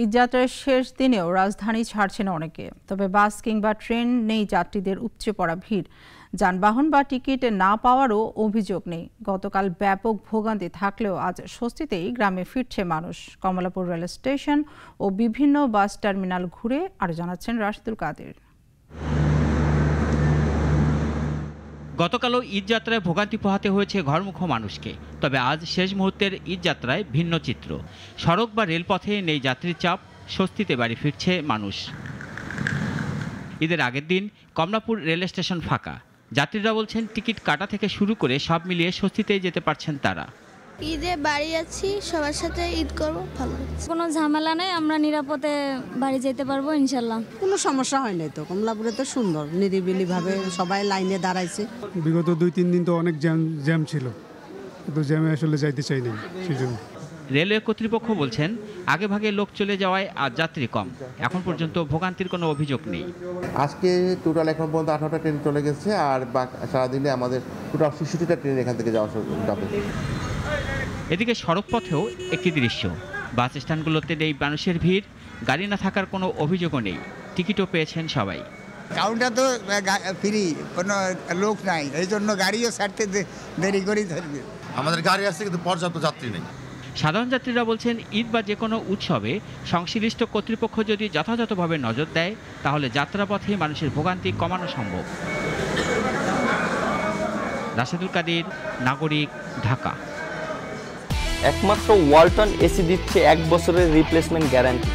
ঈদযাত্রার শেষ দিনেও রাজধানী ছাড়ছেন অনেকে, তবে বাস কিংবা ট্রেন নেই যাত্রীদের উপচে পড়া ভিড়। যানবাহন বা টিকিট না পাওয়ারও অভিযোগ নেই। গতকাল ব্যাপক ভোগান্তি থাকলেও আজ স্বস্তিতেই গ্রামে ফিরছে মানুষ। কমলাপুর রেল স্টেশন ও বিভিন্ন বাস টার্মিনাল ঘুরে আরও জানাচ্ছেন রাশিদুল কাদের। গতকালও ঈদযাত্রায় ভোগান্তি পোহাতে হয়েছে ঘরমুখো মানুষকে, তবে আজ শেষ মুহূর্তের ঈদযাত্রায় ভিন্ন চিত্র। সড়ক বা রেলপথে নেই যাত্রীর চাপ, স্বস্তিতে বাড়ি ফিরছে মানুষ। ঈদের আগের দিন কমলাপুর রেল স্টেশন ফাঁকা। যাত্রীরা বলছেন টিকিট কাটা থেকে শুরু করে সব মিলিয়ে স্বস্তিতেই যেতে পারছেন তারা। ঈদে বাড়ি যাচ্ছি, সবার সাথে ঈদ করবো, ভালো লাগছে। কোনো ঝামেলা নেই, আমরা নিরাপদে বাড়ি যেতে পারবো ইনশাল্লাহ। কোনো সমস্যা হয় নাই তো। কমলাপুরে তো সুন্দর, নিরিবিলি ভাবে সবাই লাইনে দাঁড়াইছে। বিগত 2-3 দিন তো অনেক জ্যাম ছিল, কিন্তু জ্যামে আসলে যাইতে চাই নাই, সেই জন্য। রেলওয়ে কর্তৃপক্ষ বলছেন আগে ভাগে লোক চলে যাওয়ায় আজ যাত্রী কম। এখন পর্যন্ত ভোগান্তির কোনো অভিযোগ নেই। আজকে টোটাল এখন পর্যন্ত 18টা ট্রেন চলে গেছে, আর সারাদিনে আমাদের টোটাল 66টা ট্রেন এখান থেকে যাওয়া যাবে। এদিকে সড়ক পথেও একই দৃশ্য। বাস স্ট্যান্ডগুলোতে নেই মানুষের ভিড়, গাড়ি না থাকার কোনো অভিযোগও নেই। টিকিটও পেয়েছেন সবাই। কাউন্টার তো ফ্রি, কোনো লোক নাই, এই জন্য গাড়িও ছাড়তে দেরি করেই ধরবে। আমাদের গাড়ি আছে কিন্তু পর্যাপ্ত যাত্রী নেই। সাধারণ যাত্রীরা বলছেন ঈদ বা যে কোনো উৎসবে সংশ্লিষ্ট কর্তৃপক্ষ যদি যথাযথভাবে নজর দেয়, তাহলে যাত্রাপথে মানুষের ভোগান্তি কমানো সম্ভব। রাশিদুল কাদের, নাগরিক, ঢাকা। একমাত্র ওয়ালটন এসি দিচ্ছে 1 বছরের রিপ্লেসমেন্ট গ্যারান্টি।